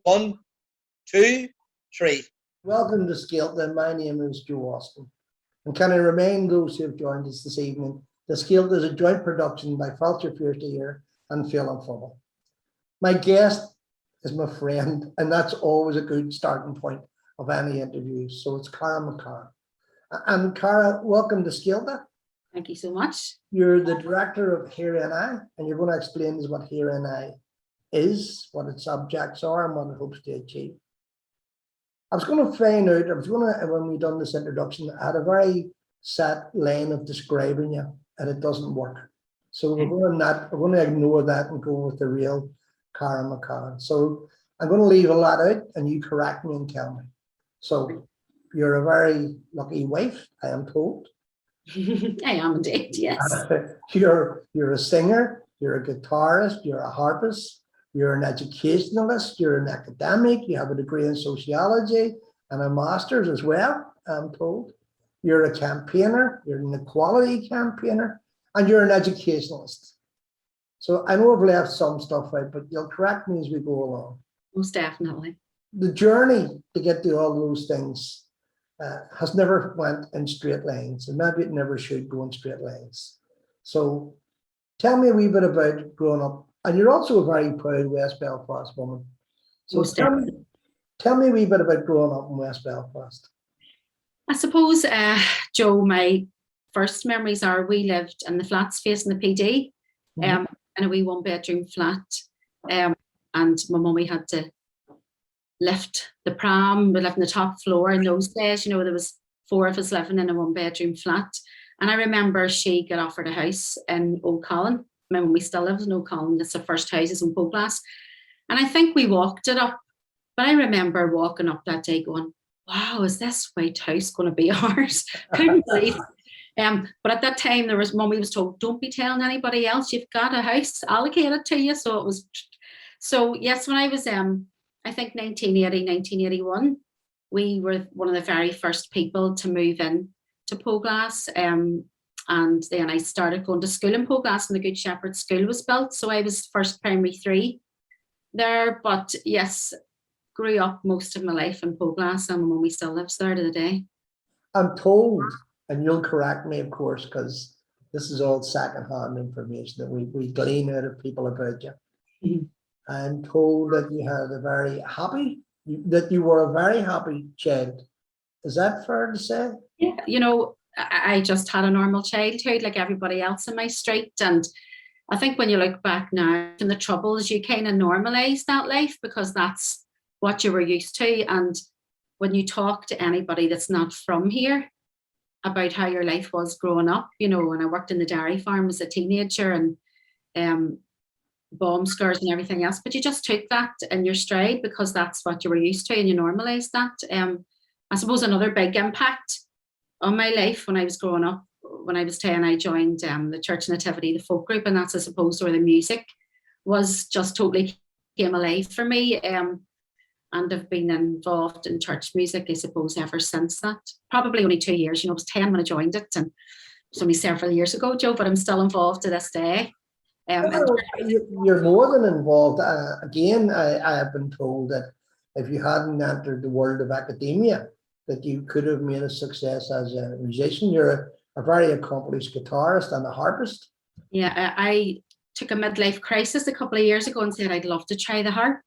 One, two, three. Welcome to Scéalta. My name is Joe Austin. And can I remind those who have joined us this evening that Scéalta is a joint production by Culture First Year and Film and Funnel. My guest is my friend, and that's always a good starting point of any interview. So it's Cara McCann. And Cara, welcome to Scéalta. Thank you so much. You're the director of Here NI, and you're going to explain us what Here NI is, what its objects are, and what it hopes to achieve. I was going to find out, when we done this introduction, I had a very set line of describing you, and it doesn't work. So we're going to ignore that and go with the real Cara McCann. So I'm going to leave a lot out, and you correct me and tell me. So you're a very lucky wife, I am told. I am indeed, yes. You're a singer, you're a guitarist, you're a harpist, you're an educationalist, you're an academic, you have a degree in sociology and a master's as well, I'm told. You're a campaigner, you're an equality campaigner, and you're an educationalist. So I know I've left some stuff out, but you'll correct me as we go along. Most definitely. The journey to get to all those things has never went in straight lines, and maybe it never should go in straight lines. So tell me a wee bit about growing up, and you're also a very proud West Belfast woman. So tell me a wee bit about growing up in West Belfast. I suppose, Joe, my first memories are we lived in the flats facing the PD, in a wee one-bedroom flat, and my mummy had to lift the pram. We lived on the top floor in those days. You know, there was 4 of us living in a one-bedroom flat. And I remember she got offered a house in Old Colin. My mummy still lives in Old Colin. It's the first houses in Poglass. And I think we walked it up. But I remember walking up that day going, wow, is this white house going to be ours? Couldn't believe it. But at that time, mummy was told, don't be telling anybody else, you've got a house allocated to you. So yes, when I was, I think 1980, 1981, we were one of the very first people to move in to Poglass. And then I started going to school in Poglass, and the Good Shepherd School was built. So I was first primary 3 there. But yes, grew up most of my life in Poglass, and my mummy still lives there to the day. I'm told, and you'll correct me, of course, because this is all secondhand information that we glean out of people about you. I'm told that you were a very happy child. Is that fair to say? Yeah, you know, I just had a normal childhood like everybody else in my street. And I think when you look back now and the troubles, you kind of normalize that life because that's what you were used to. And when you talk to anybody that's not from here about how your life was growing up, you know, when I worked in the dairy farm as a teenager and bomb scares and everything else, but you just took that in your stride because that's what you were used to and you normalized that. I suppose another big impact on my life when I was growing up, when I was 10, I joined the Church Nativity, the folk group, and that's, I suppose, where the music was just totally came alive for me. And I've been involved in church music, I suppose, ever since that. Probably only 2 years, you know, I was 10 when I joined it, and it was only several years ago, Joe, but I'm still involved to this day. You're more than involved. Again, I have been told that if you hadn't entered the world of academia, that you could have made a success as a musician. You're a very accomplished guitarist and a harpist. Yeah, I took a midlife crisis a couple of years ago and said I'd love to try the harp.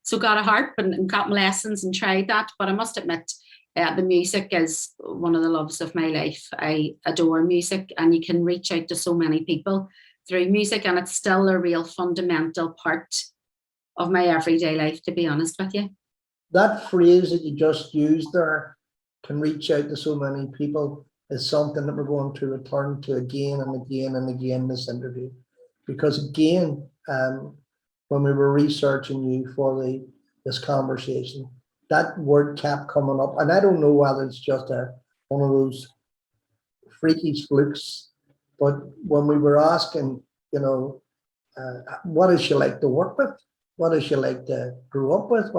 So got a harp and got my lessons and tried that. But I must admit, the music is one of the loves of my life. I adore music, and you can reach out to so many people through music, and it's still a real fundamental part of my everyday life, to be honest with you. That phrase that you just used there, can reach out to so many people, is something that we're going to return to again and again and again in this interview. Because again, when we were researching you for this conversation, that word kept coming up, and I don't know whether it's just one of those freakish flukes, but when we were asking, you know, what is she like to work with? What is she like to grow up with?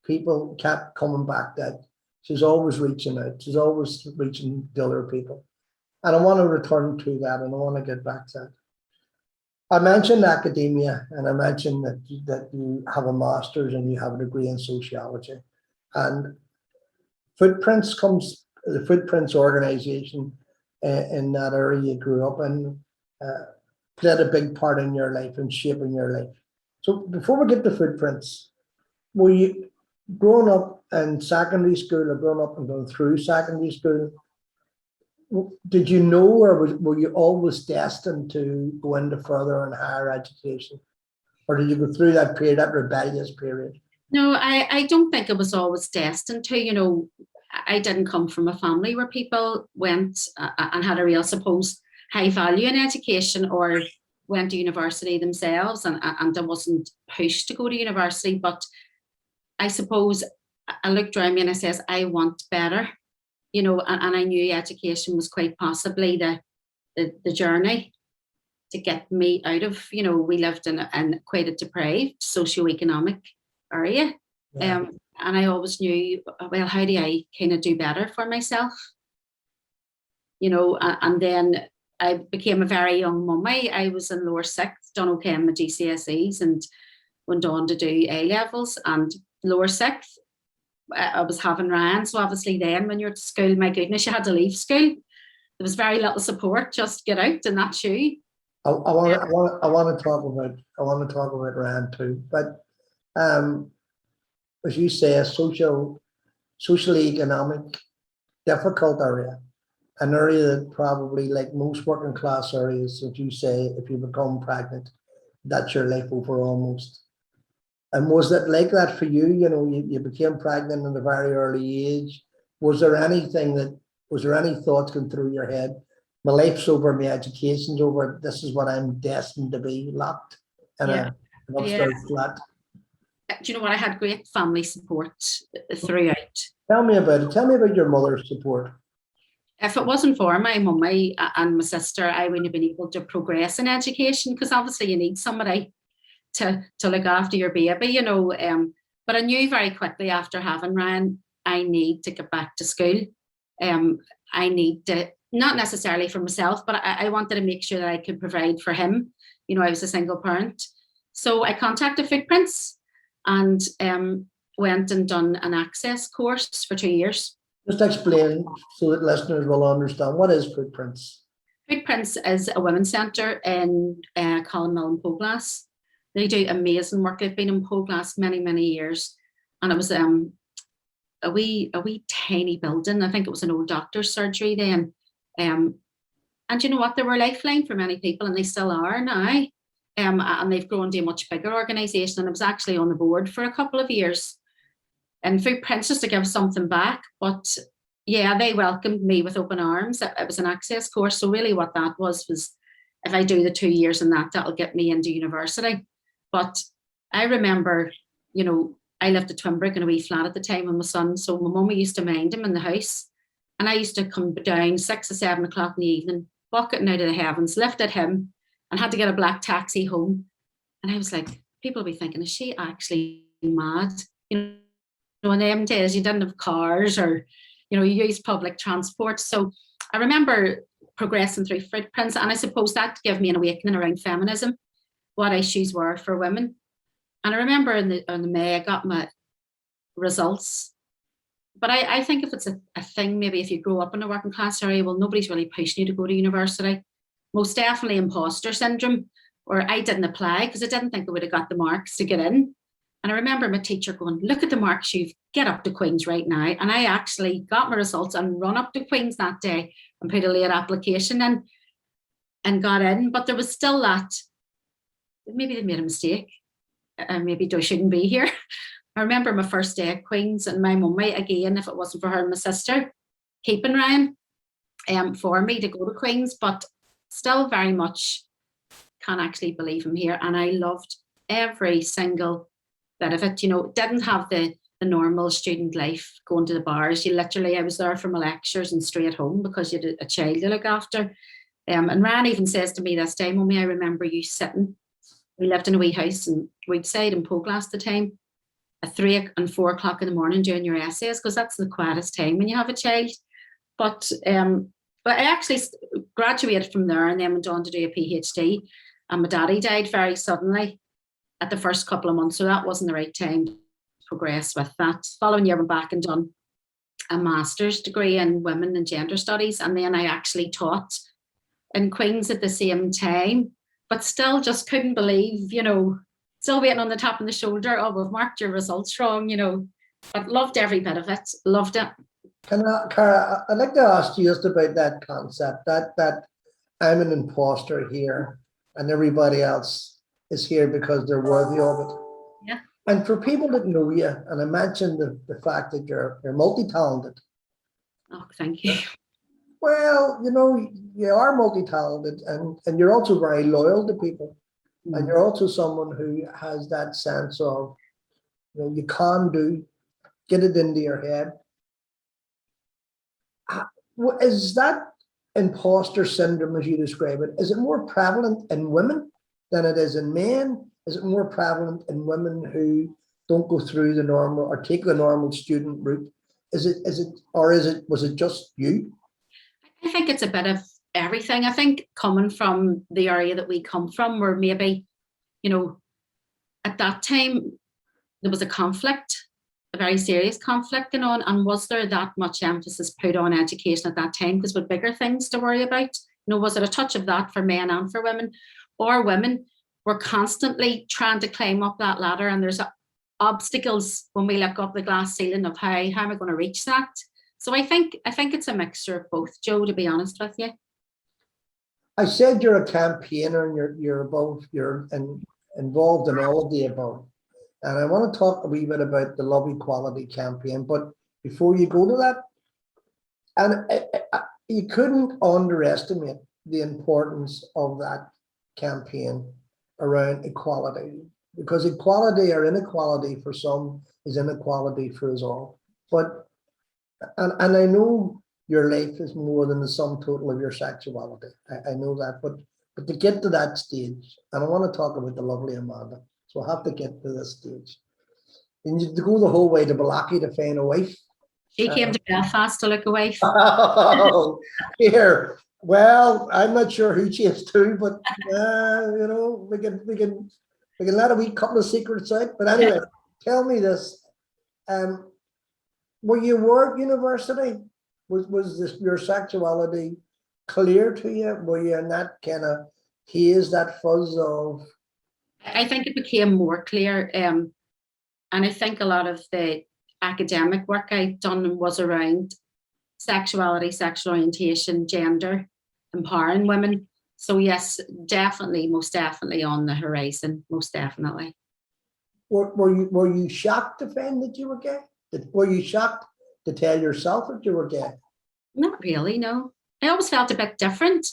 People kept coming back that she's always reaching out. She's always reaching to other people. And I want to return to that, and I want to get back to that. I mentioned academia, and I mentioned that you have a master's and you have a degree in sociology. And the Footprints organization in that area you grew up in played a big part in your life and shaping your life. So before we get to Footprints, were you growing up in secondary school or growing up and going through secondary school? Did you know, or were you always destined to go into further and higher education? Or did you go through that period, that rebellious period? No, I don't think it was always destined to. You know, I didn't come from a family where people went and had a real, suppose, high value in education or went to university themselves, and I wasn't pushed to go to university. But I suppose I looked around me and I says, I want better, you know, and I knew education was quite possibly the journey to get me out of, you know, we lived in quite a deprived socioeconomic area. Yeah. And I always knew, well, how do I kind of do better for myself? You know, and then I became a very young mummy. I was in lower sixth, done okay in my GCSEs and went on to do A levels, and lower sixth, I was having Ryan. So obviously then when you're at school, my goodness, you had to leave school. There was very little support, just get out and that's you. I want to talk about Ryan too, but as you say, a socially economic difficult area, an area that probably, like most working class areas, that you say, if you become pregnant, that's your life over almost. And was it like that for you? You know, you became pregnant at a very early age. Was there any thoughts going through your head? My life's over, my education's over, this is what I'm destined to be, locked in an upstairs flat. Do you know what? I had great family support throughout. Tell me about it. Tell me about your mother's support. If it wasn't for my mummy and my sister, I wouldn't have been able to progress in education, because obviously you need somebody to look after your baby, you know. But I knew very quickly after having Ryan, I need to get back to school. I need to, not necessarily for myself, but I wanted to make sure that I could provide for him. You know, I was a single parent. So I contacted Footprints and went and done an access course for 2 years. Just explain so that listeners will understand, what is Footprints? Footprints is a women's centre in Colin and Poglass. They do amazing work. They've been in Poglass many, many years. And it was a wee tiny building. I think it was an old doctor's surgery then. And you know what? They were a lifeline for many people, and they still are now. And they've grown to a much bigger organisation. And I was actually on the board for a couple of years. And Footprints, just to give something back. But yeah, they welcomed me with open arms. It was an access course. So really what that was if I do the 2 years in that'll get me into university. But I remember, you know, I lived at Twinbrook in a wee flat at the time with my son. So my mummy used to mind him in the house. And I used to come down 6 or 7 o'clock in the evening, bucketing out of the heavens, lifted him, and had to get a black taxi home. And I was like, people will be thinking, is she actually mad? You know, in them days, you didn't have cars, or, you know, you used public transport. So I remember progressing through Footprints, and I suppose that gave me an awakening around feminism, what issues were for women. And I remember in the May, I got my results. But I think if it's a thing, maybe if you grow up in a working class area, well, nobody's really pushing you to go to university. Most definitely imposter syndrome, or I didn't apply because I didn't think I would have got the marks to get in. And I remember my teacher going, look at the marks you've, get up to Queens right now. And I actually got my results and run up to Queens that day and put a late application in and got in. But there was still that, maybe they made a mistake. Maybe I shouldn't be here. I remember my first day at Queens, and my mummy, again, if it wasn't for her and my sister, keeping Ryan for me to go to Queens, but still very much can't actually believe I'm here. And I loved every single bit of it. You know, didn't have the normal student life, going to the bars. I was there for my lectures and straight home because you had a child to look after. And Ryan even says to me this day, Mummy, I remember you sitting, we lived in a wee house in Woodside in Poglass at the time, at 3 and 4 o'clock in the morning doing your essays, because that's the quietest time when you have a child. But I actually graduated from there and then went on to do a PhD. And my daddy died very suddenly at the first couple of months. So that wasn't the right time to progress with that. Following year, I went back and done a master's degree in women and gender studies. And then I actually taught in Queens at the same time, but still just couldn't believe, still waiting on the tap on the shoulder. Oh, we've marked your results wrong, but loved every bit of it. Loved it. Cara, I'd like to ask you just about that concept, that I'm an imposter here and everybody else is here because they're worthy of it. Yeah. And for people that know you, and I mentioned the fact that you're multi-talented. Oh, thank you. Well, you are multi-talented and you're also very loyal to people. And you're also someone who has that sense of, you can get it into your head. Is that imposter syndrome, as you describe it, is it more prevalent in women than it is in men? Is it more prevalent in women who don't go through the normal or take the normal student route? Was it just you? I think it's a bit of everything. I think coming from the area that we come from, where maybe, at that time there was a conflict, a very serious conflict going on. And was there that much emphasis put on education at that time? Because with bigger things to worry about, was it a touch of that for men and for women? Or women were constantly trying to climb up that ladder, and there's obstacles when we look up the glass ceiling of how am I going to reach that? So I think it's a mixture of both, Joe, to be honest with you. I said you're a campaigner and you're involved in all of the above. And I want to talk a wee bit about the Love Equality campaign. But before you go to that, and you couldn't underestimate the importance of that campaign around equality, because equality or inequality for some is inequality for us all. But and I know your life is more than the sum total of your sexuality. I know that, but to get to that stage, and I want to talk about the lovely Amanda, so I have to get to this stage. And you have to go the whole way to Balacky to find a wife. She came to Belfast to look a wife. Oh, here. Well, I'm not sure who she is to, but we can let a wee couple of secrets out. But anyway, tell me this. Were you at university? Was this your sexuality clear to you? Were you in that kind of haze, that fuzz of? I think it became more clear. And I think a lot of the academic work I'd done was around sexuality, sexual orientation, gender, empowering women. So yes, definitely, most definitely on the horizon, most definitely. Were you shocked to find that you were gay? Were you shocked to tell yourself that you were gay? Not really, no. I always felt a bit different,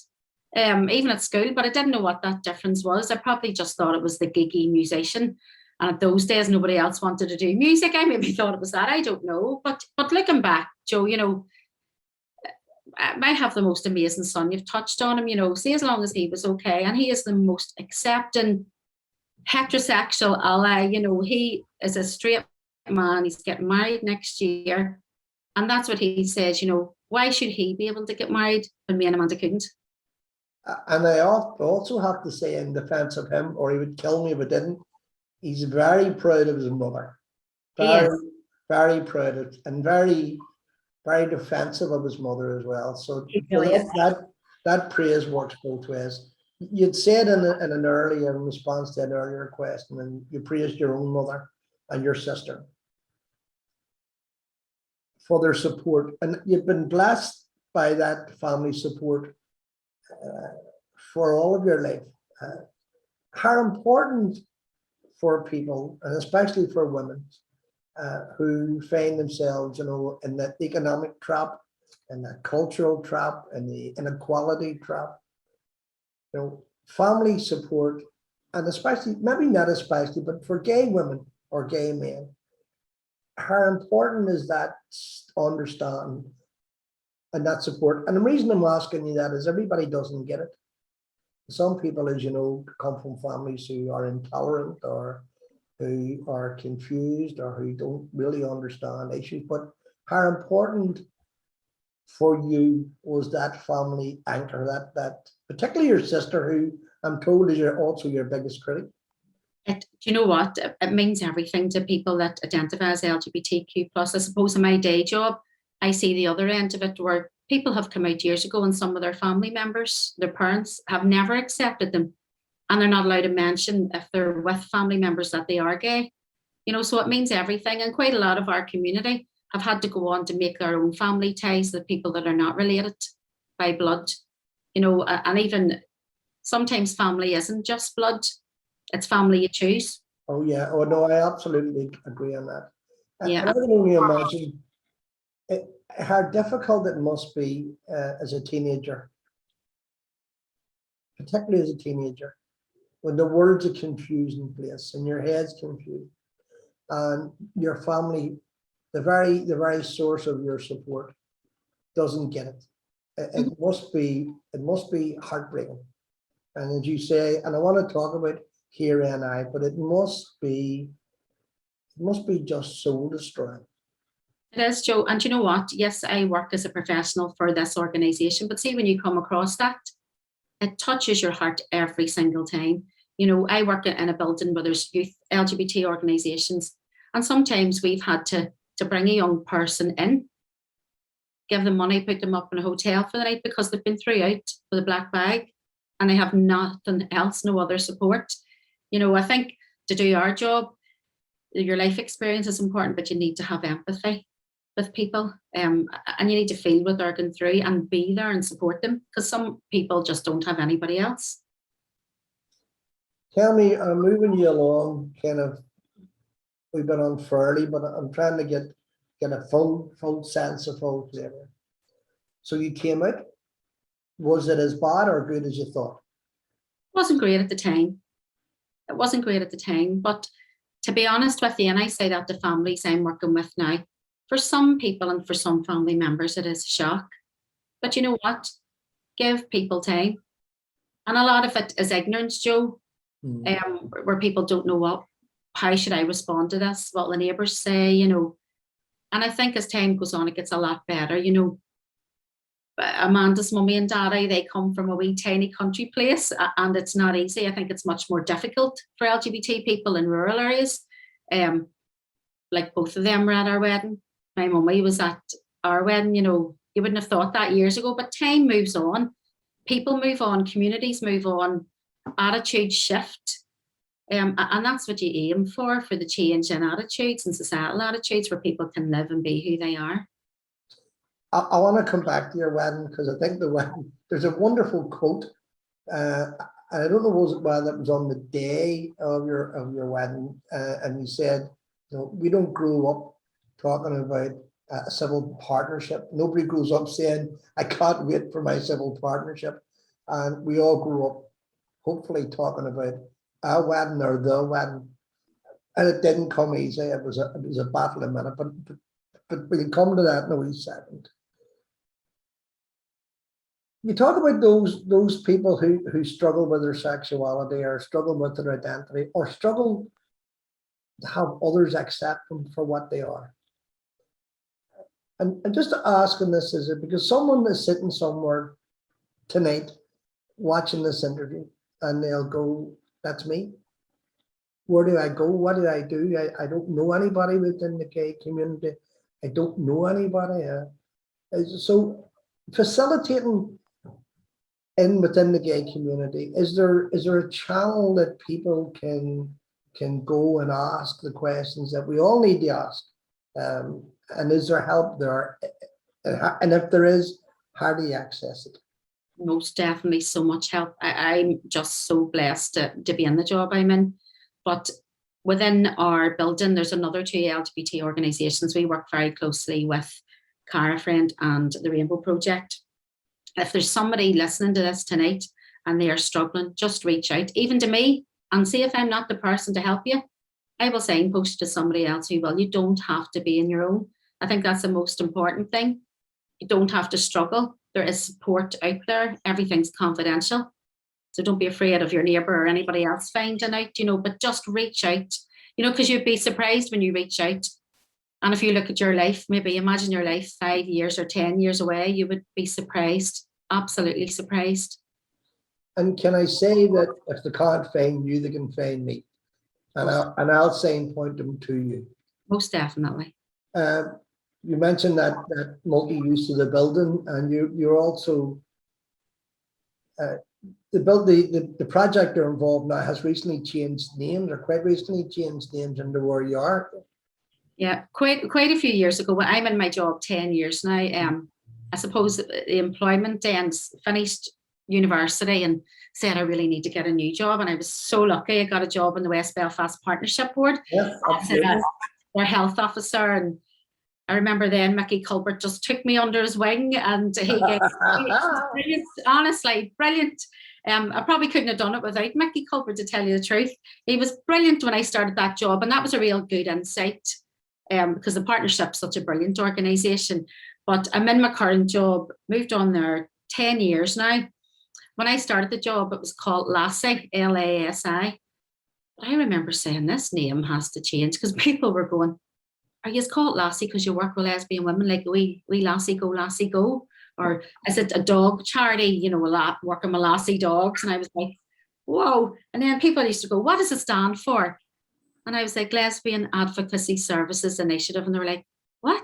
even at school, but I didn't know what that difference was. I probably just thought it was the geeky musician. And at those days, nobody else wanted to do music. I maybe thought it was that. I don't know. But looking back, Joe, I have the most amazing son. You've touched on him, see, as long as he was okay. And he is the most accepting heterosexual ally. He is a straight man. He's getting married next year. And that's what he says, why should he be able to get married when me and Amanda couldn't? And I also have to say, in defense of him, or he would kill me if I didn't, he's very proud of his mother. Very proud of, and very, very defensive of his mother as well. So that praise works both ways. You'd said in an earlier response to an earlier question, and you praised your own mother and your sister for their support, and you've been blessed by that family support for all of your life. How important for people, and especially for women, who find themselves, in that economic trap, and that cultural trap, and the inequality trap, family support, and especially, maybe not especially, but for gay women or gay men, how important is that understand and that support? And the reason I'm asking you that is everybody doesn't get it. Some people, as you know, come from families who are intolerant or who are confused or who don't really understand issues. But how important for you was that family anchor, that particularly your sister, who I'm told is also your biggest critic. Do you know what? It means everything to people that identify as LGBTQ+. I suppose in my day job, I see the other end of it where people have come out years ago and some of their family members, their parents, have never accepted them. And they're not allowed to mention if they're with family members that they are gay. So it means everything. And quite a lot of our community have had to go on to make their own family ties with people that are not related by blood. And even sometimes family isn't just blood. It's family you choose. Oh yeah. Oh no, I absolutely agree on that. Yeah. And I can only imagine how difficult it must be as a teenager, particularly as a teenager, when the world's a confusing place and your head's confused, and your family, the very source of your support, doesn't get it. It must be heartbreaking. And as you say, and I want to talk about here and I, but it must be just soul destroying. It is, Joe. And you know what? Yes, I work as a professional for this organisation, but see, when you come across that, it touches your heart every single time. I work in a building where there's youth LGBT organisations, and sometimes we've had to bring a young person in, give them money, put them up in a hotel for the night because they've been through out with a black bag and they have nothing else, no other support. I think to do our job, your life experience is important, but you need to have empathy with people, and you need to feel what they're going through and be there and support them, because some people just don't have anybody else. Tell me, I'm moving you along kind of, we've been unfairly, but I'm trying to get a full sense of full flavor. So you came out, was it as bad or good as you thought? It wasn't great at the time. It wasn't great at the time, but to be honest with you, and I say that to families I'm working with now, for some people and for some family members, it is a shock. But you know what? Give people time. And a lot of it is ignorance, Joe, where people don't know how should I respond to this? What will the neighbours say, And I think as time goes on, it gets a lot better, Amanda's mummy and daddy, they come from a wee tiny country place, and it's not easy. I think it's much more difficult for LGBT people in rural areas. Like both of them were at our wedding. My mummy was at our wedding, you wouldn't have thought that years ago, but time moves on. People move on, communities move on, attitudes shift. And that's what you aim for the change in attitudes and societal attitudes, where people can live and be who they are. I want to come back to your wedding, because I think the wedding, there's a wonderful quote, and I don't know whether it was on the day of your wedding, and you said, we don't grow up talking about a civil partnership. Nobody grows up saying, I can't wait for my civil partnership. And we all grew up hopefully talking about a wedding or the wedding. And it didn't come easy. It was a battle a minute, but we'll come to that in a wee second. You talk about those people who struggle with their sexuality, or struggle with their identity, or struggle to have others accept them for what they are. And just asking this, is it because someone is sitting somewhere tonight watching this interview and they'll go, that's me. Where do I go? What do I do? I don't know anybody within the gay community. I don't know anybody. So facilitating within the gay community, is there a channel that people can go and ask the questions that we all need to ask? And is there help there? And if there is, how do you access it? Most definitely, so much help. I'm just so blessed to be in the job I'm in. But within our building, there's another 2 LGBT organisations. We work very closely with Cara Friend and the Rainbow Project. If there's somebody listening to this tonight and they are struggling, just reach out, even to me, and see if I'm not the person to help you. I will signpost to somebody else who will. You don't have to be in your own. I think that's the most important thing. You don't have to struggle. There is support out there. Everything's confidential. So don't be afraid of your neighbour or anybody else finding out, but just reach out, because you'd be surprised when you reach out. And if you look at your life, maybe imagine your life 5 years or 10 years away, you would be surprised, absolutely surprised. And can I say that if they can't find you, they can find me, and I'll signpoint them to you. Most definitely. You mentioned that multi-use of the building, and you're also the project you're involved now has recently changed names, or quite recently changed names into where you are. Yeah, quite a few years ago. Well, I'm in my job 10 years now. I suppose the employment ends, finished university and said I really need to get a new job. And I was so lucky. I got a job in the West Belfast Partnership Board. Yes, as their health officer. And I remember then Mickey Culbert just took me under his wing, and he gave brilliant, honestly, brilliant. I probably couldn't have done it without Mickey Culbert, to tell you the truth. He was brilliant when I started that job, and that was a real good insight, because the partnership's such a brilliant organisation. But I'm in my current job, moved on there 10 years now. When I started the job, it was called LASI, L-A-S-I. But I remember saying, this name has to change, because people were going, are you called Lassie because you work with lesbian women? Like, we Lassie go, Lassie go. Or is it a dog charity, you know, a lot working with Lassie dogs? And I was like, whoa. And then people used to go, what does it stand for? And I was like, Lesbian Advocacy Services Initiative. And they were like, what?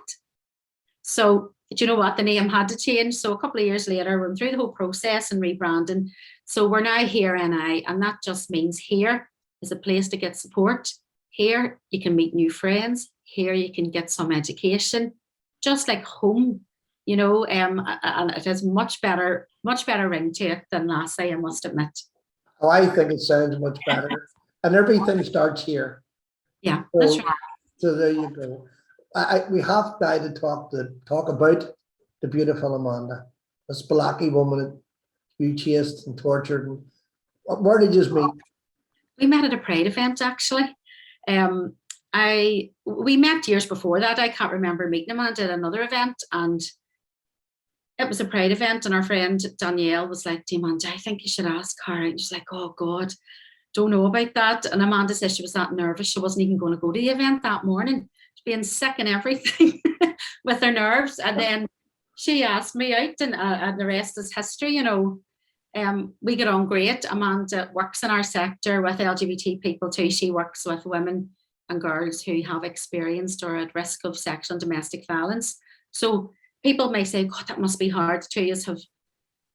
So, do you know what? The name had to change. So a couple of years later, we went through the whole process and rebranding. So we're now Here NI, and that just means here is a place to get support. Here you can meet new friends. Here you can get some education, just like home, you know, and it has much better ring to it than Lassie, I must admit. Oh, I think it sounds much better. And everything starts here. Yeah, so, that's right. So there you go. We have now to talk about the beautiful Amanda, this Blacky woman that you chased and tortured. And where did you meet? We met at a Pride event, actually. We met years before that. I can't remember meeting Amanda at another event, and it was a Pride event, and our friend Danielle was like, Amanda, I think you should ask Cara. And she's like, oh God, don't know about that. And Amanda said she was that nervous she wasn't even going to go to the event that morning. She's being sick and everything with her nerves. And then she asked me out, and the rest is history, you know. We get on great. Amanda works in our sector with LGBT people too. She works with women and girls who have experienced or at risk of sexual and domestic violence. So people may say, God, that must be hard. Two of us have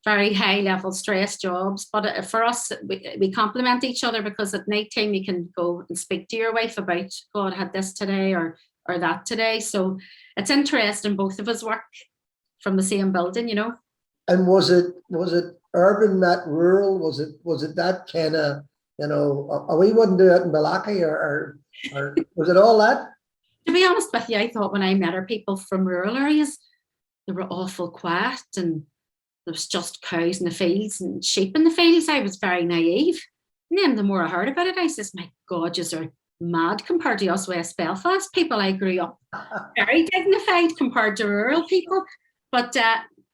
very high level stress jobs, but for us, we complement each other, because at night time you can go and speak to your wife about, God, I had this today or that today. So it's interesting, both of us work from the same building, you know. And was it urban, that rural? Was it that kind of, you know, we wouldn't do it in Malachi, or was it all that? To be honest with you, I thought when I met her, people from rural areas, they were awful quiet, and there was just cows in the fields and sheep in the fields. I was very naive. And then the more I heard about it, I says, my God, yous are mad compared to us West Belfast people. I grew up very dignified compared to rural people. But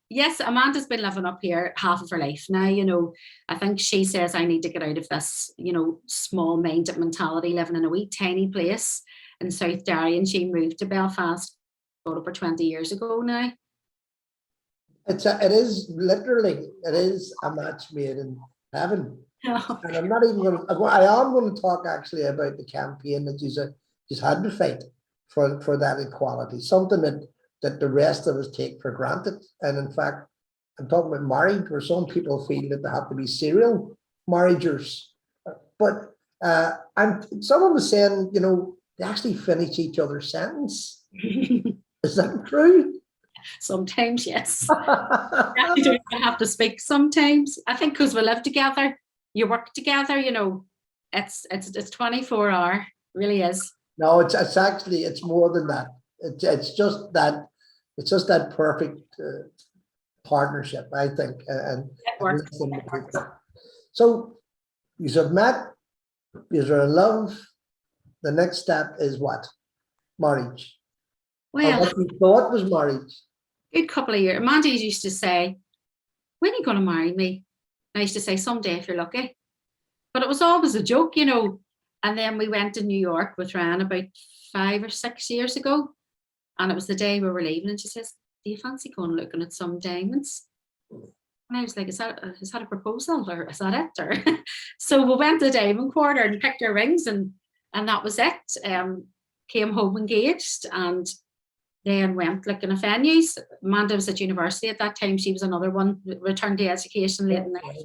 yes, Amanda's been living up here half of her life now, you know. I think she says I need to get out of this, you know, small-minded mentality, living in a wee tiny place in South Derry, and she moved to Belfast over 20 years ago now. It is literally, it is a match made in heaven. Oh. And I'm not even going to, I am going to talk actually about the campaign that you had to fight for that equality, something that the rest of us take for granted. And in fact, I'm talking about marriage, where some people feel that they have to be serial marriagers. But and someone was saying, you know, they actually finish each other's sentence. Is that true? Sometimes, yes. You don't have to speak sometimes. I think because we live together, you work together, you know, it's 24 hour, really is. No, it's actually, it's more than that. It's just that perfect partnership, I think. And so you have met, you're in love. The next step is what? Marriage. Well, what you thought was marriage. Good couple of years. Amanda used to say, when are you going to marry me? And I used to say, someday if you're lucky. But it was always a joke, you know. And then we went to New York with Ryan about 5 or 6 years ago. And it was the day we were leaving. And she says, do you fancy going looking at some diamonds? And I was like, is that a proposal, or is that it? Or so we went to the diamond quarter and picked our rings, and that was it. Came home engaged, and then went looking at venues. Amanda was at university at that time. She was another one, returned to education late in life.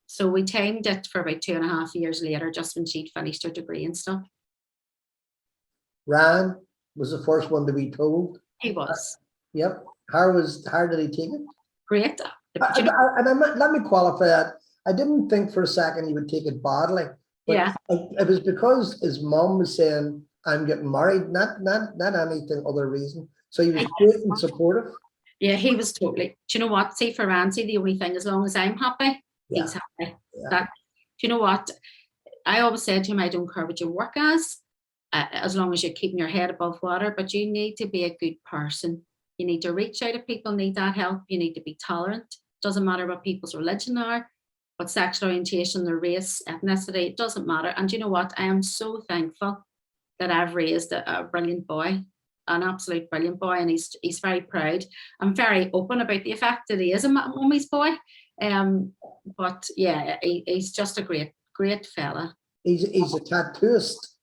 So we timed it for about 2.5 years later, just when she'd finished her degree and stuff. Ryan was the first one to be told. He was. Yep. How did he take it? Great. Let me qualify that. I didn't think for a second he would take it badly. But yeah. It was because his mom was saying, I'm getting married, not anything other reason. So he was great and supportive. Yeah, he was totally. Do you know what? See, for Rancy, the only thing, as long as I'm happy, he's happy. Yeah. That, do you know what? I always said to him, I don't care what you work as long as you're keeping your head above water, but you need to be a good person. You need to reach out to people, need that help. You need to be tolerant. Doesn't matter what people's religion are, what sexual orientation, their race, ethnicity, it doesn't matter. And you know what? I am so thankful that I've raised a brilliant boy, an absolute brilliant boy, and he's very proud. I'm very open about the fact that he is a mummy's boy. But yeah, he's just a great fella. He's a tattooist.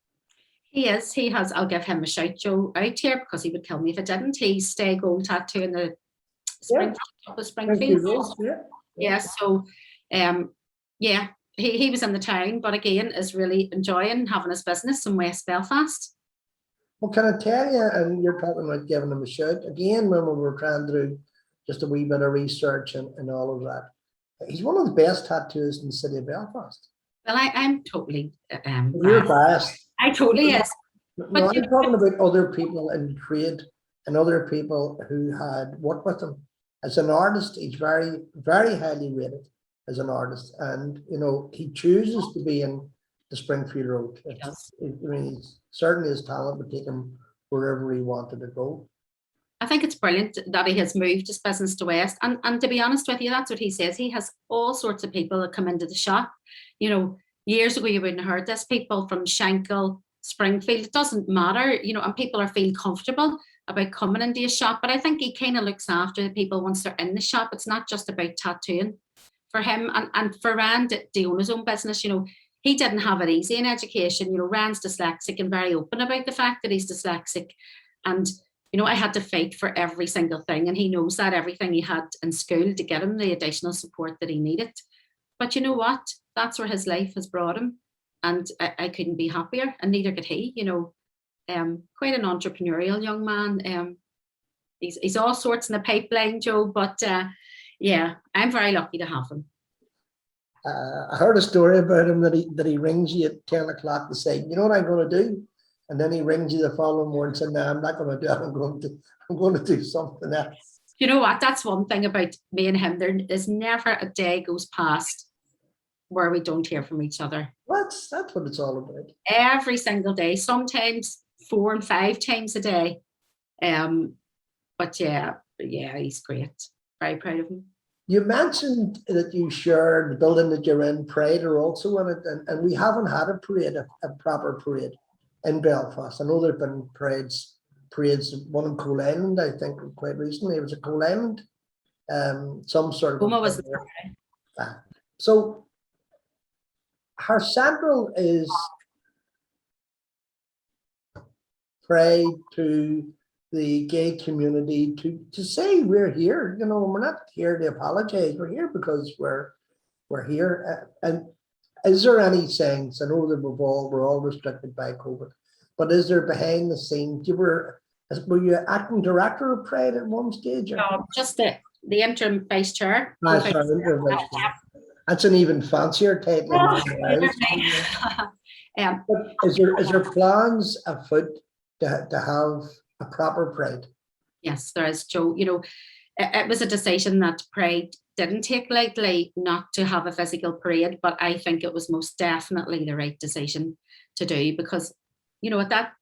He is. He has. I'll give him a shout, Joe, out here, because he would kill me if I didn't. He's Stay Gold Tattoo in the Springfield. Yeah. So, yeah, he was in the town, but again, is really enjoying having his business in West Belfast. Well, can I tell you? And you're talking about giving him a shout again. When we were trying to do just a wee bit of research and all of that, he's one of the best tattooists in the city of Belfast. Well, I'm totally. You're biased. I totally is. No, I'm talking about other people in trade and other people who had worked with him. As an artist, he's very, very highly rated as an artist. And, you know, he chooses to be in the Springfield Road. I mean, certainly his talent would take him wherever he wanted to go. I think it's brilliant that he has moved his business to West. And to be honest with you, that's what he says. He has all sorts of people that come into the shop. You know, years ago, you wouldn't have heard this. People from Scéalta, Springfield, it doesn't matter, you know, and people are feeling comfortable about coming into a shop. But I think he kind of looks after the people once they're in the shop. It's not just about tattooing for him. And for Rand to own his own business, you know, he didn't have it easy in education. You know, Rand's dyslexic and very open about the fact that he's dyslexic. And, you know, I had to fight for every single thing. And he knows that, everything he had in school, to get him the additional support that he needed. But you know what? That's where his life has brought him. And I couldn't be happier, and neither could he. You know, quite an entrepreneurial young man. He's all sorts in the pipeline, Joe. But yeah, I'm very lucky to have him. I heard a story about him that he rings you at 10 o'clock to say, you know what I'm going to do, and then he rings you the following morning and says, no, I'm not going to do it. I'm going to do something else. You know what? That's one thing about me and him. There is never a day goes past where we don't hear from each other. That's what it's all about. Every single day, sometimes 4 and 5 times a day. But yeah, he's great. Very proud of him. You mentioned that you shared the building that you're in, Pride are also in it, and we haven't had a parade, a proper parade in Belfast. I know there have been parades, one in Coal Island, I think, quite recently. It was a Coal Island, some sort of. Oma was there. So her central is Pride to the gay community, to say we're here. You know, we're not here to apologize. We're here because we're here. And is there any sense? I know that we're all restricted by COVID, but is there behind the scenes? Were you acting director of Pride at one stage? Or? No, just the interim vice chair. That's an even fancier title. But is there plans afoot to have a proper Pride? Yes, there is, Joe. You know, it was a decision that Pride didn't take lightly, not to have a physical parade, but I think it was most definitely the right decision to do, because, you know, at that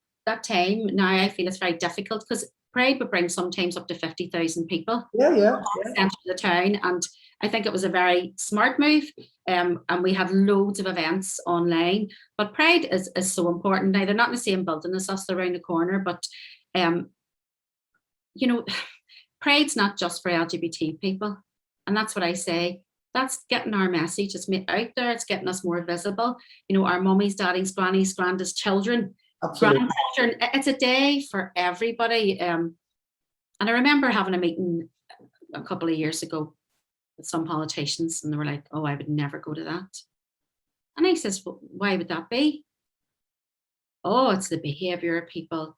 time, now I feel it's very difficult, because Pride would bring sometimes up to 50,000 people. Yeah. Centre the town, and I think it was a very smart move. And we had loads of events online. But Pride is so important. Now, they're not in the same building as us, they're around the corner, but you know, Pride's not just for LGBT people. And that's what I say. That's getting our message. It's out there. It's getting us more visible. You know, our mummies, daddies, grannies, granda's children, Absolutely. grandchildren. It's a day for everybody. And I remember having a meeting a couple of years ago with some politicians, and they were like, "Oh, I would never go to that." And I says, "Well, why would that be?" "Oh, it's the behaviour of people.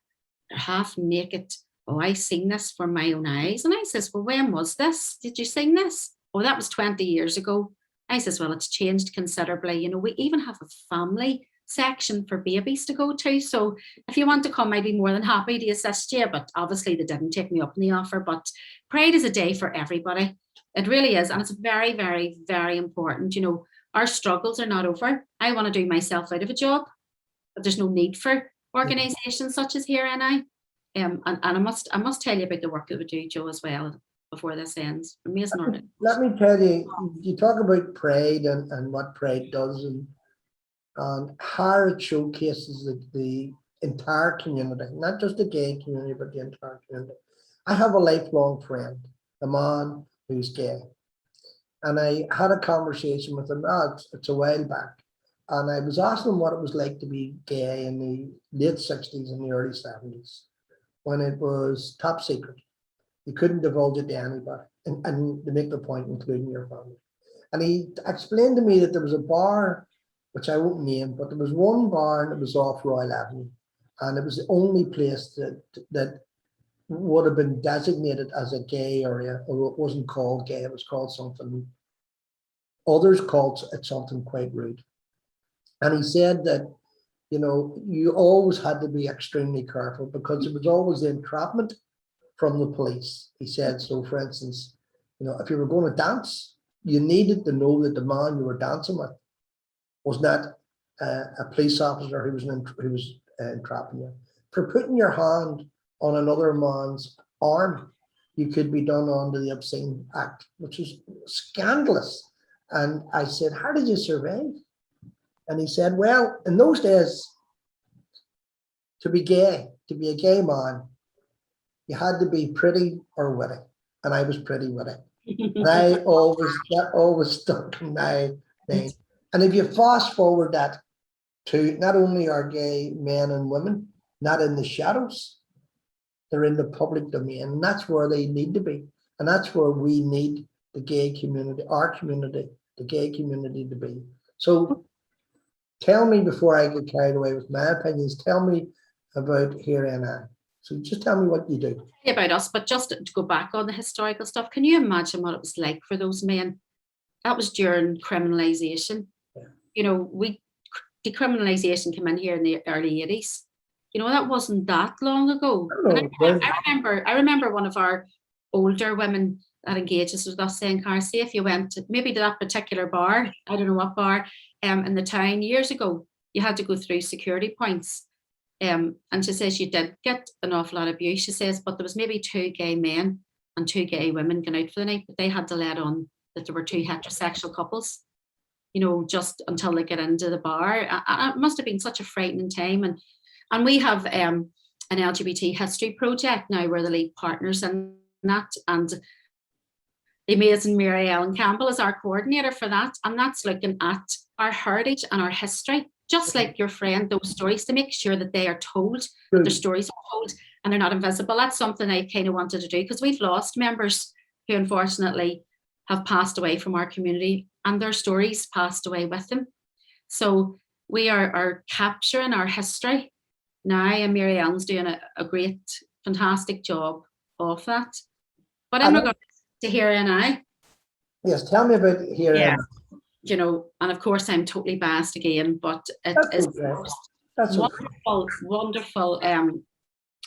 They're half naked. Oh, I seen this from my own eyes." And I says, "Well, when was this? Did you sing this?" "Oh, that was 20 years ago." I says, "Well, it's changed considerably. You know, we even have a family section for babies to go to. So if you want to come, I'd be more than happy to assist you." But obviously they didn't take me up on the offer. But Pride is a day for everybody. It really is. And it's very, very, very important. You know, our struggles are not over. I want to do myself out of a job, but there's no need for organisations such as Here NI. And I must tell you about the work that we do, Joe, as well, before this ends. Amazing organization. Let me tell you, you talk about Pride and what Pride does, and how it showcases the entire community, not just the gay community, but the entire community. I have a lifelong friend, a man who's gay, and I had a conversation with him. It's a while back, and I was asking him what it was like to be gay in the late 60s and the early 70s, when it was top secret. You couldn't divulge it to anybody, and to make the point, including your family. And he explained to me that there was a bar, which I won't name, but there was one bar and it was off Royal Avenue, and it was the only place that would have been designated as a gay area, or it wasn't called gay, it was called something. Others called it something quite rude. And he said that, you know, you always had to be extremely careful because it was always the entrapment from the police. He said, so for instance, you know, if you were going to dance, you needed to know that the man you were dancing with was not a police officer who was entrapping you. For putting your hand on another man's arm, you could be done under the obscene act, which is scandalous. And I said, how did you survive? And he said, well, in those days, to be a gay man, you had to be pretty or witty. And I was pretty witty. And that always stuck in my mind. And if you fast forward that to not only are gay men and women not in the shadows, they're in the public domain. And that's where they need to be. And that's where we need the gay community, our community, the gay community to be. So tell me, before I get carried away with my opinions, tell me about Here NI. So just tell me what you do. About us, but just to go back on the historical stuff, can you imagine what it was like for those men? That was during criminalisation. Yeah. You know, decriminalisation came in here in the early 80s. You know, that wasn't that long ago. I remember one of our older women that engages with us saying, Cara, see if you went to maybe to that particular bar, I don't know what bar, in the town years ago, you had to go through security points. And she says you did get an awful lot of abuse. She says, but there was maybe 2 gay men and 2 gay women going out for the night, but they had to let on that there were 2 heterosexual couples, you know, just until they get into the bar. It must have been such a frightening time. And we have an LGBT history project now. We're the lead partners in that. And the amazing Mary Ellen Campbell is our coordinator for that. And that's looking at our heritage and our history, just like your friend, those stories, to make sure that they are told, that their stories are told and they're not invisible. That's something I kind of wanted to do, because we've lost members who unfortunately have passed away from our community and their stories passed away with them. So we are capturing our history now, and Mary Ellen's doing a great, fantastic job of that. But in regards to Here NI. Yes, tell me about Here NI. You know, and of course I'm totally biased again, but it is a wonderful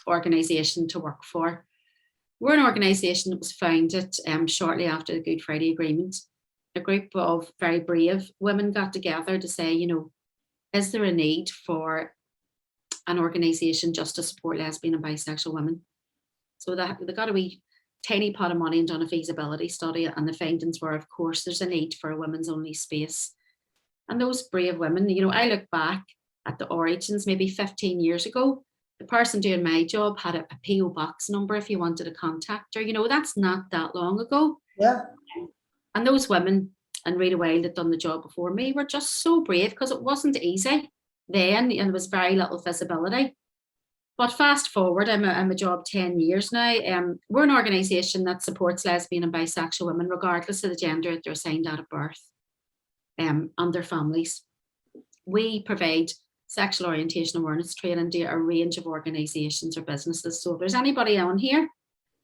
organisation to work for. We're an organisation that was founded shortly after the Good Friday Agreement. A group of very brave women got together to say, you know, is there a need for an organisation just to support lesbian and bisexual women? So they got a wee tiny pot of money and done a feasibility study, and the findings were, of course, there's a need for a women's only space. And those brave women, you know, I look back at the origins maybe 15 years ago. The person doing my job had a PO box number if you wanted to contact her. You know, that's not that long ago. Yeah. And those women, and Rita Wilde had done the job before me, were just so brave because it wasn't easy then, and there was very little visibility. But fast forward, I'm a job 10 years now. We're an organisation that supports lesbian and bisexual women, regardless of the gender that they're assigned at birth, and their families. We provide sexual orientation awareness training to a range of organisations or businesses. So if there's anybody on here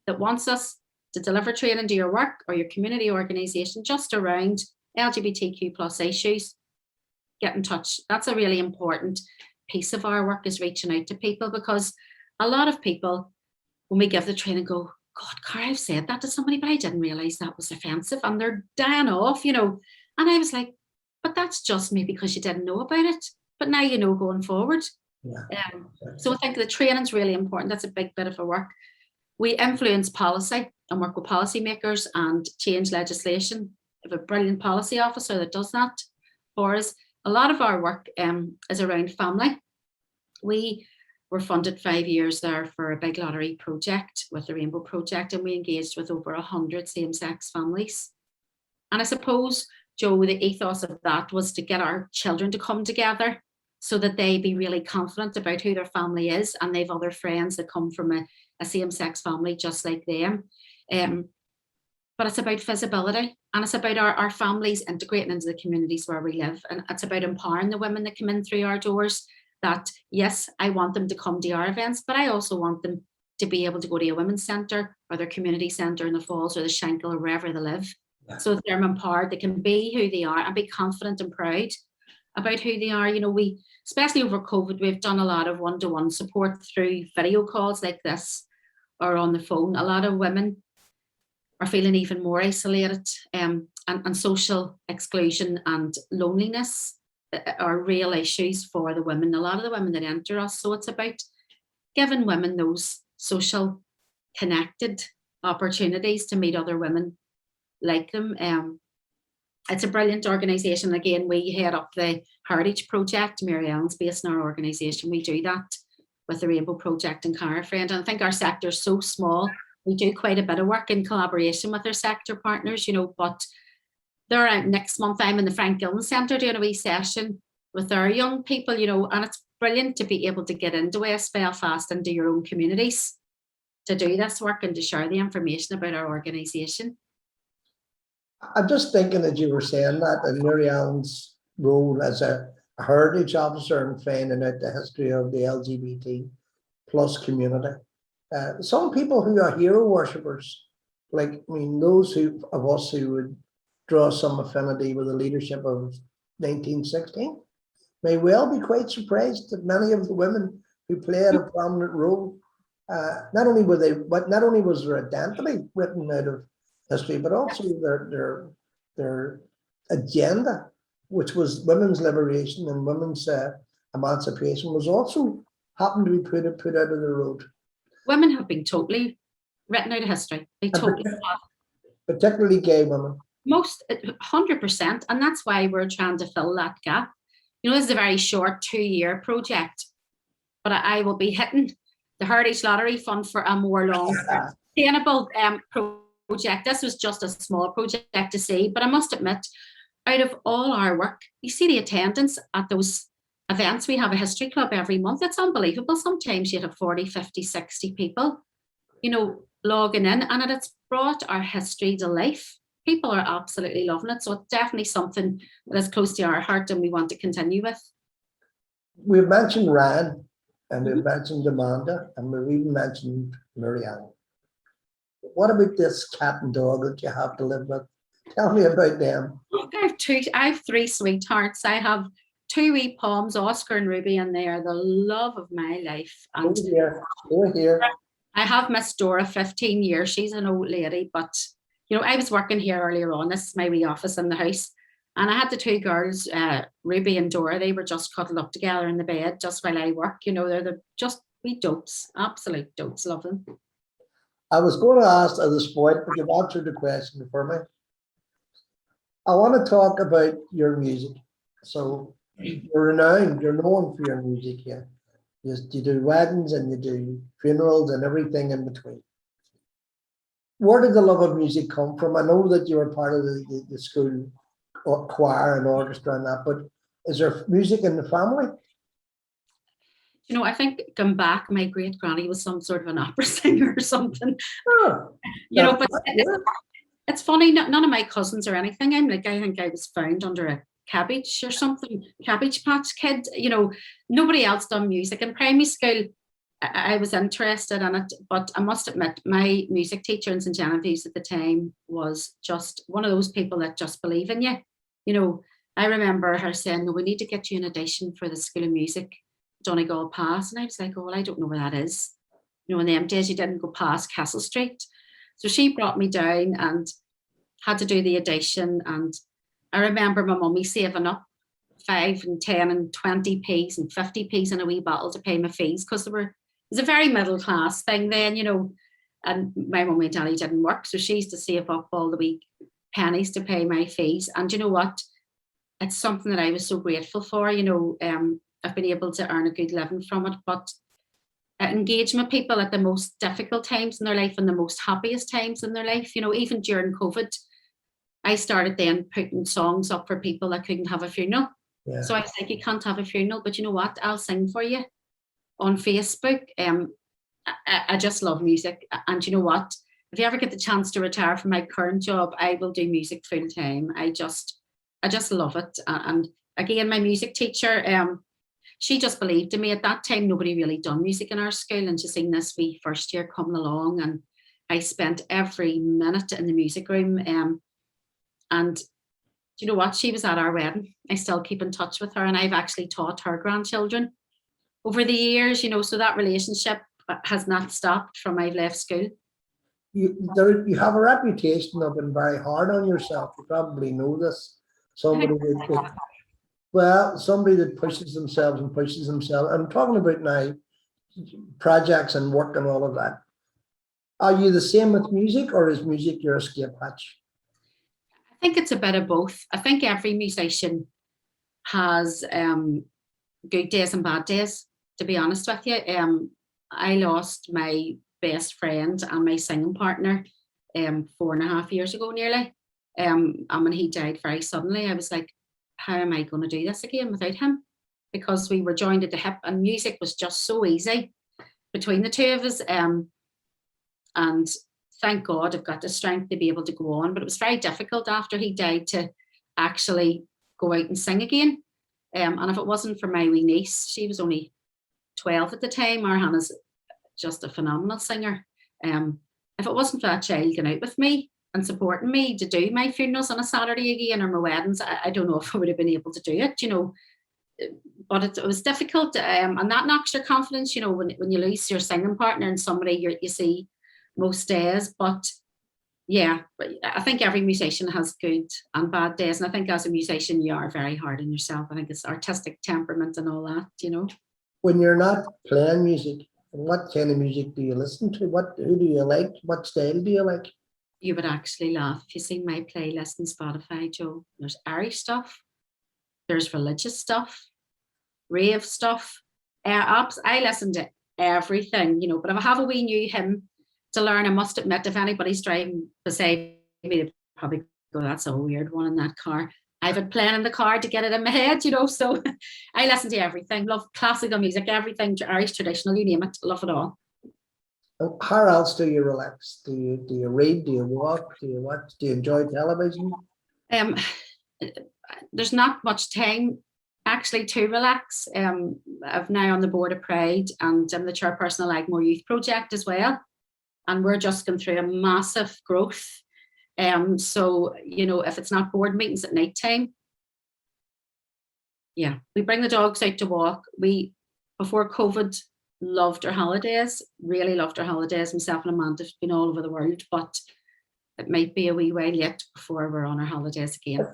that wants us to deliver training to your work or your community organisation just around LGBTQ plus issues, get in touch. That's a really important piece of our work, is reaching out to people, because a lot of people, when we give the training, go, God, Cara, I've said that to somebody, but I didn't realise that was offensive, and they're dying off, And I was like, but that's just maybe because you didn't know about it. But now you know going forward. Yeah. So I think the training's really important. That's a big bit of our work. We influence policy and work with policymakers and change legislation. We have a brilliant policy officer that does that for us. A lot of our work is around family. We were funded 5 years there for a big lottery project with the Rainbow Project, and we engaged with over 100 same-sex families. And I suppose, Joe, the ethos of that was to get our children to come together so that they be really confident about who their family is, and they've other friends that come from a same-sex family just like them. But it's about visibility, and it's about our families integrating into the communities where we live. And it's about empowering the women that come in through our doors, that yes, I want them to come to our events, but I also want them to be able to go to a women's centre or their community centre in the Falls or the Scéalta or wherever they live. Yeah. So that they're empowered, they can be who they are and be confident and proud about who they are. We, especially over COVID, we've done a lot of one-to-one support through video calls like this or on the phone. A lot of women are feeling even more isolated, and social exclusion and loneliness are real issues for the women, a lot of the women that enter us. So it's about giving women those social connected opportunities to meet other women like them. It's a brilliant organisation. Again, we head up the Heritage Project. Mary Ellen's based in our organisation. We do that with the Rainbow Project and Cara Friend. And I think our sector is so small. We do quite a bit of work in collaboration with our sector partners, but they're out next month. I'm in the Frank Gillen Centre doing a wee session with our young people, and it's brilliant to be able to get into West Belfast and do your own communities to do this work and to share the information about our organisation. I'm just thinking that you were saying that, and Mary Ellen's role as a heritage officer and finding out the history of the LGBT plus community. Some people who are hero worshippers, those of us who would draw some affinity with the leadership of 1916, may well be quite surprised that many of the women who played a prominent role, not only was their identity written out of history, but also their agenda, which was women's liberation and women's emancipation, was also happened to be put out of the road. Women have been totally written out of history. They totally have. Particularly gay women. Most 100%, and that's why we're trying to fill that gap. This is a very short 2-year project, but I will be hitting the Heritage Lottery Fund for a more long-term sustainable project. This was just a small project to see, but I must admit, out of all our work, you see the attendance at those events. We have a history club every month. It's unbelievable. Sometimes you have 40, 50, 60 people, logging in, and it's brought our history to life. People are absolutely loving it. So it's definitely something that is close to our heart and we want to continue with. We've mentioned Ryan, and we've mentioned Amanda, and we've even mentioned Mary Ellen. What about this cat and dog that you have to live with? Tell me about them. I have 3 sweethearts. I have 2 wee poms, Oscar and Ruby, and they are the love of my life. And Go here. I have Miss Dora, 15 years. She's an old lady, but I was working here earlier on. This is my wee office in the house. And I had the 2 girls, Ruby and Dora. They were just cuddled up together in the bed just while I work. They're just wee dopes, absolute dopes. Love them. I was going to ask at this point, but you've answered the question for me. I want to talk about your music. So you're renowned, you're known for your music here. You do weddings and you do funerals and everything in between. Where did the love of music come from? I know that you were part of the school choir and orchestra and that, but is there music in the family? You know, I think going back, my great granny was some sort of an opera singer or something. Oh, You know, but yeah. it's funny, none of my cousins or anything. I think I was found under a cabbage or something, cabbage patch kid. You know, nobody else done music. In primary school, I was interested in it, but I must admit, my music teacher in St. Genevieve's at the time was just one of those people that just believe in you. You know, I remember her saying, no, we need to get you an audition for the School of Music, Donegal Pass. And I was like, oh, well, I don't know where that is. You know, in them days, you didn't go past Castle Street. So she brought me down and had to do the audition. And I remember my mummy saving up 5 and 10 and 20p's and 50p's in a wee bottle to pay my fees, because it was a very middle class thing then, you know, and my mummy and daddy didn't work. So she used to save up all the wee pennies to pay my fees. And you know what? It's something that I was so grateful for. You know, I've been able to earn a good living from it, but engaging with people at the most difficult times in their life and the most happiest times in their life. You know, even during COVID, I started then putting songs up for people that couldn't have a funeral. Yeah. So I was like, you can't have a funeral, but you know what? I'll sing for you on Facebook. I just love music. And you know what? If you ever get the chance to retire from my current job, I will do music full time. I just love it. And again, my music teacher, she just believed in me. At that time, nobody really done music in our school, and she seen this wee first year coming along, and I spent every minute in the music room. And you know what? She was at our wedding. I still keep in touch with her, and I've actually taught her grandchildren over the years, you know, so that relationship has not stopped from I've left school. You have a reputation of being very hard on yourself. You probably know this. Somebody that pushes themselves and pushes themselves. I'm talking about now projects and work and all of that. Are you the same with music, or is music your escape hatch? I think it's a bit of both. I think every musician has good days and bad days, to be honest with you. I lost my best friend and my singing partner 4.5 years ago nearly. And when he died very suddenly, I was like, how am I going to do this again without him? Because we were joined at the hip and music was just so easy between the two of us. And thank God I've got the strength to be able to go on. But it was very difficult after he died to actually go out and sing again. And if it wasn't for my wee niece, she was only 12 at the time. Our Hannah's just a phenomenal singer. If it wasn't for that child going out with me and supporting me to do my funerals on a Saturday again, or my weddings, I don't know if I would have been able to do it, you know. But it was difficult, and that knocks your confidence, you know, when you lose your singing partner and somebody you see most days. But yeah, I think every musician has good and bad days, and I think as a musician you are very hard on yourself. I think it's artistic temperament and all that, you know. When you're not playing music, what kind of music do you listen to? Who do you like? What style do you like? You would actually laugh if you see my playlist on Spotify, Joe. There's Irish stuff, there's religious stuff, rave stuff. I listen to everything, you know, but if I have a wee new hymn to learn, I must admit, if anybody's driving beside me, they'd probably go, that's a weird one in that car. I've been playing in the car to get it in my head, you know, so I listen to everything. Love classical music, everything, Irish traditional, you name it, love it all. How else do you relax? Do you read? Do you walk? Do you watch? Do you enjoy television? There's not much time actually to relax. I'm now on the board of Pride, and I'm the chairperson of Like More Youth Project as well. And we're just going through a massive growth. So, you know, if it's not board meetings at night time, yeah, we bring the dogs out to walk. We, before COVID, loved our holidays, really loved our holidays. Myself and Amanda have been all over the world, but it might be a wee while yet before we're on our holidays again.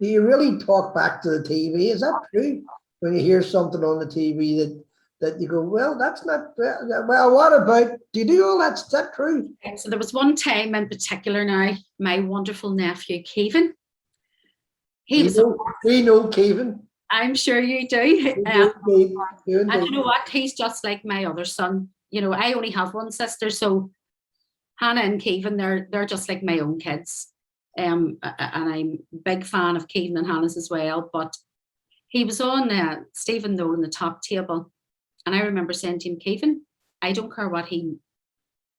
Do you really talk back to the TV? Is that true? When you hear something on the TV that you go, well, that's not, well, what about, do you do all that? Is that true? So there was one time in particular now, my wonderful nephew, Kevin. We know Kevin. I'm sure you do. And you know what? He's just like my other son. You know, I only have one sister, so Hannah and Kevin, they're just like my own kids. And I'm a big fan of Kevin and Hannah's as well. But he was on Stephen Noel in the top table. And I remember saying to him, Kevin, I don't care what he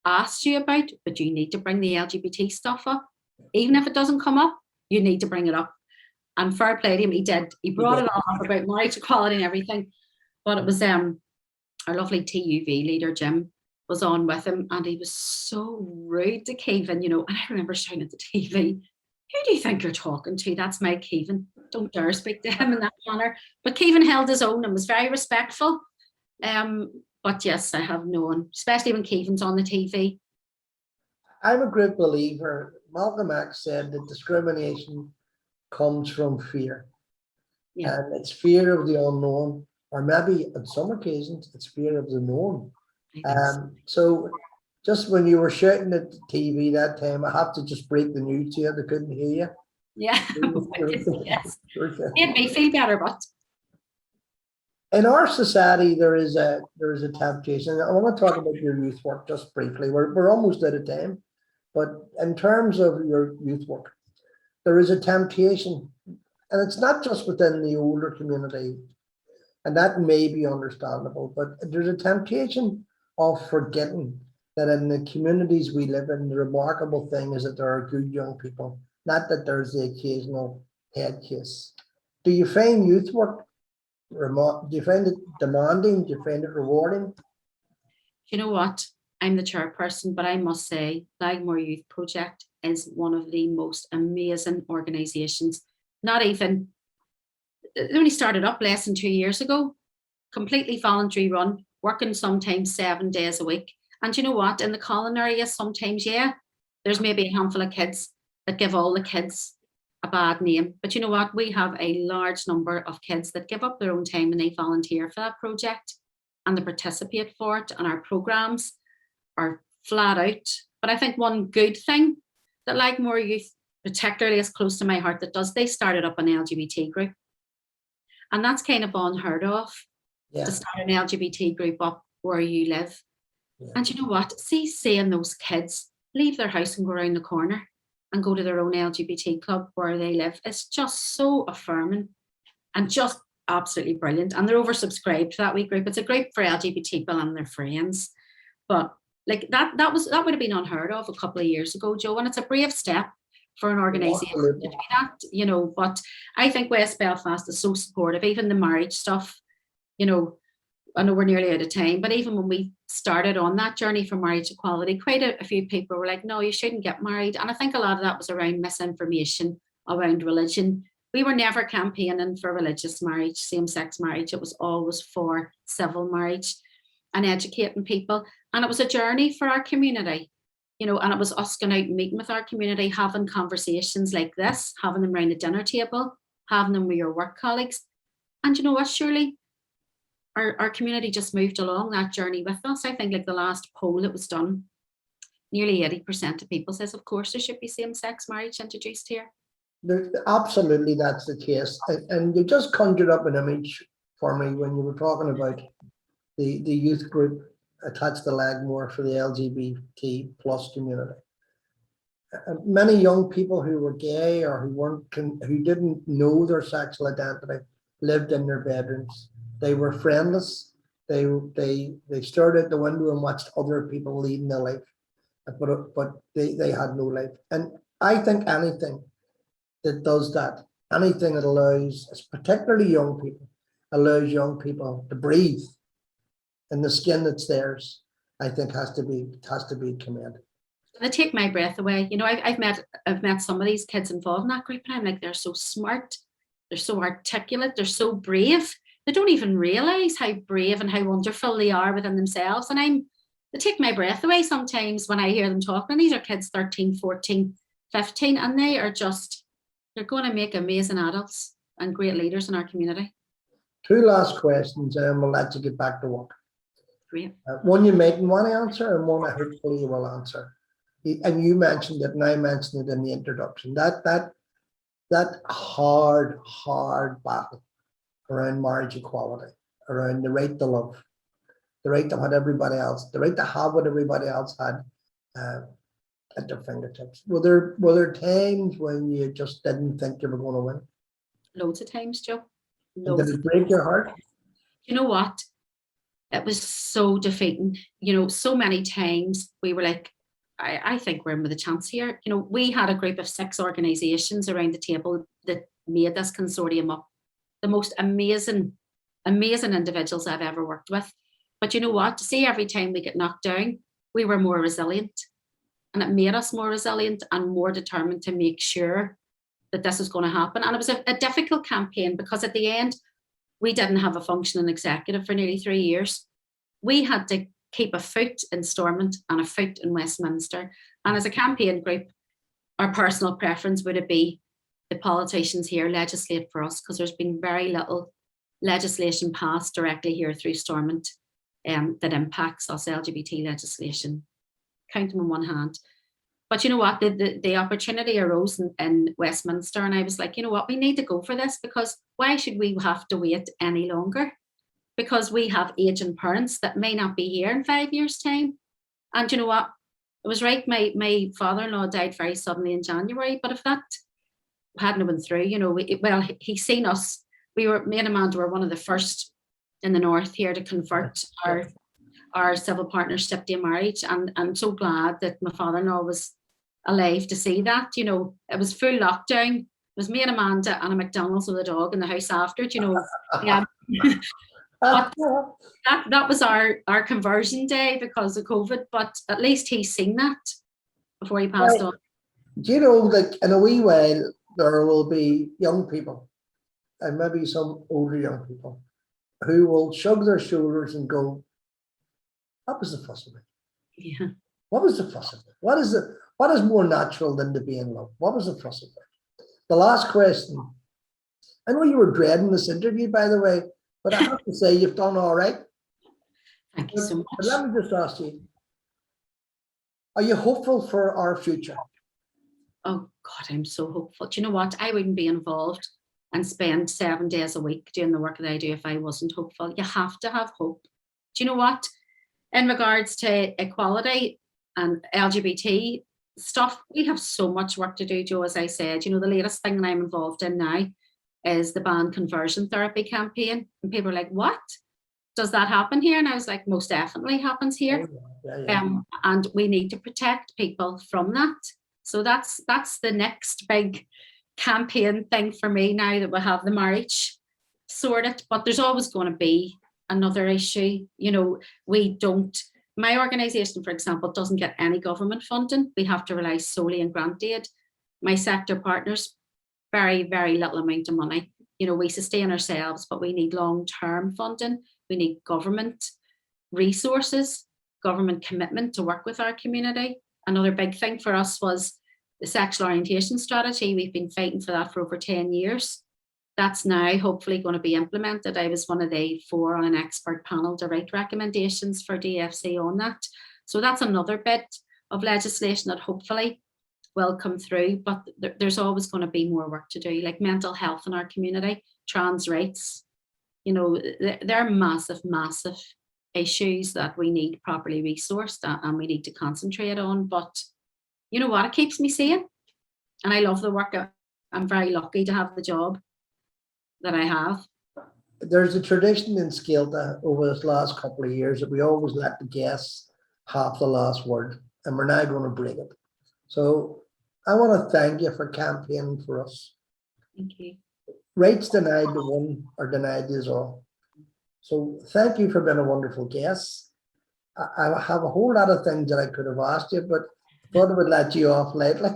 asked you about, but you need to bring the LGBT stuff up. Even if it doesn't come up, you need to bring it up. And fair play to him, he did. He brought it all up about marriage equality and everything. But it was our lovely TUV leader, Jim, was on with him, and he was so rude to Kevin, you know. And I remember shouting at the TV, who do you think you're talking to? That's my Kevin. Don't dare speak to him in that manner. But Kevin held his own and was very respectful. But yes, I have known, especially when Kevin's on the TV. I'm a great believer. Malcolm X said that discrimination comes from fear. Yeah. And it's fear of the unknown, or maybe on some occasions it's fear of the known. So just when you were shouting at the TV that time, I have to just break the news to you. They couldn't hear you. Yeah. Yes. Made me feel better, but in our society, there is a temptation. I want to talk about your youth work just briefly. We're almost out of time, but in terms of your youth work, there is a temptation, and it's not just within the older community, and that may be understandable, but there's a temptation of forgetting that in the communities we live in, the remarkable thing is that there are good young people, not that there's the occasional head case. Do you find youth work, do you find it demanding? Do you find it rewarding? You know what? I'm the chairperson, but I must say, Lagmore Youth Project is one of the most amazing organisations. Not even, it only started up less than 2 years ago, completely voluntary run, working sometimes 7 days a week. And you know what? In the Colin area, sometimes, yeah, there's maybe a handful of kids that give all the kids a bad name. But you know what? We have a large number of kids that give up their own time and they volunteer for that project and they participate for it. And our programmes are flat out. But I think one good thing that Lagmore Youth particularly is close to my heart that does, they started up an LGBT group. And that's kind of unheard of, to start an LGBT group up where you live. Yeah. And you know what? Seeing those kids leave their house and go around the corner and go to their own LGBT club where they live, it's just so affirming and just absolutely brilliant. And they're oversubscribed to that wee group. It's a group for LGBT people and their friends. But like that would have been unheard of a couple of years ago, Joe. And it's a brave step for an organisation to do that, you know. But I think West Belfast is so supportive, even the marriage stuff, you know. I know we're nearly out of time, but even when we started on that journey for marriage equality, quite a few people were like, no, you shouldn't get married. And I think a lot of that was around misinformation around religion. We were never campaigning for religious marriage, same-sex marriage. It was always for civil marriage and educating people. And it was a journey for our community, you know, and it was us going out and meeting with our community, having conversations like this, having them around the dinner table, having them with your work colleagues. And you know what, surely our community just moved along that journey with us. I think like the last poll that was done, nearly 80% of people says, of course, there should be same-sex marriage introduced here. Absolutely, that's the case. And you just conjured up an image for me when you were talking about the youth group attached to Lagmore for the LGBT plus community. Many young people who were gay or who didn't know their sexual identity lived in their bedrooms. They were friendless. They stared out the window and watched other people leading their life, but they had no life. And I think anything that does that, anything that allows, particularly young people, allows young people to breathe in the skin that's theirs, I think has to be commended. They take my breath away. You know, I've met some of these kids involved in that group, and I'm like, they're so smart, they're so articulate, they're so brave. They don't even realize how brave and how wonderful they are within themselves. And they take my breath away sometimes when I hear them talking. And these are kids 13, 14, 15, and they're going to make amazing adults and great leaders in our community. 2 last questions, and we'll let you get back to work. Great. One you mightn't want to answer, and one I hopefully you will answer. And you mentioned it, and I mentioned it in the introduction. That hard battle around marriage equality, around the right to love, the right to what everybody else, the right to have what everybody else had. at their fingertips. Were there times when you just didn't think you were going to win? Loads of times, Joe. And Loads did of it break your heart? You know what? It was so defeating. So many times we were like, I think we're in with a chance here. We had a group of 6 organisations around the table that made this consortium up. The most amazing individuals I've ever worked with. But you know what? To see every time we get knocked down, we were more resilient. And it made us more resilient and more determined to make sure that this was going to happen. And it was a difficult campaign because at the end, we didn't have a functioning executive for nearly 3 years. We had to keep a foot in Stormont and a foot in Westminster. And as a campaign group, our personal preference would be the politicians here legislate for us, because there's been very little legislation passed directly here through Stormont that impacts us, LGBT legislation. Count them on one hand. But you know what, the opportunity arose in Westminster, and I was like, you know what, we need to go for this, because why should we have to wait any longer? Because we have aging parents that may not be here in 5 years' time. And you know what, it was right, my father-in-law died very suddenly in January, but if that hadn't been through, he's seen us. Me and Amanda were one of the first in the north here to convert our civil partnership to marriage, and I'm so glad that my father-in-law was alive to see that. It was full lockdown. It was me and Amanda and a McDonald's with a dog in the house after it. Yeah. But that was our conversion day because of COVID. But at least he's seen that before he passed on. Like in a wee while there will be young people, and maybe some older young people, who will shrug their shoulders and go, what was the fuss of it? Yeah. What was the fuss of it? What is more natural than to be in love? What was the fuss of it? The last question. I know you were dreading this interview, by the way, but I have to say you've done all right. Thank you so much. But let me just ask you, are you hopeful for our future? Oh God, I'm so hopeful. Do you know what? I wouldn't be involved and spend 7 days a week doing the work that I do if I wasn't hopeful. You have to have hope. Do you know what? In regards to equality and LGBT stuff, we have so much work to do, Joe, as I said. The latest thing that I'm involved in now is the banned conversion therapy campaign. And people are like, what? Does that happen here? And I was like, most definitely happens here. Yeah. And we need to protect people from that. So that's the next big campaign thing for me now that we have the marriage sorted. But there's always going to be another issue. My organisation, for example, doesn't get any government funding. We have to rely solely on grant aid. My sector partners, very, very little amount of money. We sustain ourselves, but we need long-term funding. We need government resources, government commitment to work with our community. Another big thing for us was the sexual orientation strategy. We've been fighting for that for over 10 years. That's now hopefully going to be implemented. I was one of the 4 on an expert panel to write recommendations for DFC on that. So that's another bit of legislation that hopefully will come through, but there's always going to be more work to do, like mental health in our community, trans rights. They're massive, massive issues that we need properly resourced and we need to concentrate on. But you know what, it keeps me sane, and I love the work. I'm very lucky to have the job that I have. There's a tradition in Scéalta over this last couple of years that we always let the guests have the last word, and we're now going to break it. So I want to thank you for campaigning for us. Thank you. Rights denied to one are denied to us all. So thank you for being a wonderful guest. I have a whole lot of things that I could have asked you, but I thought I would let you off lightly.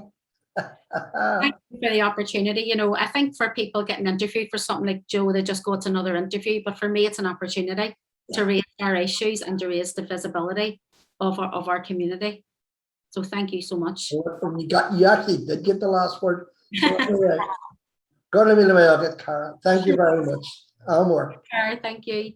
Thank you for the opportunity. I think for people getting interviewed for something like Joe, they just go, it's another interview. But for me, it's an opportunity to raise our issues and to raise the visibility of our community. So thank you so much. You actually did get the last word. So anyway, God, let me get Cara. Thank you very much. More. Cara, thank you.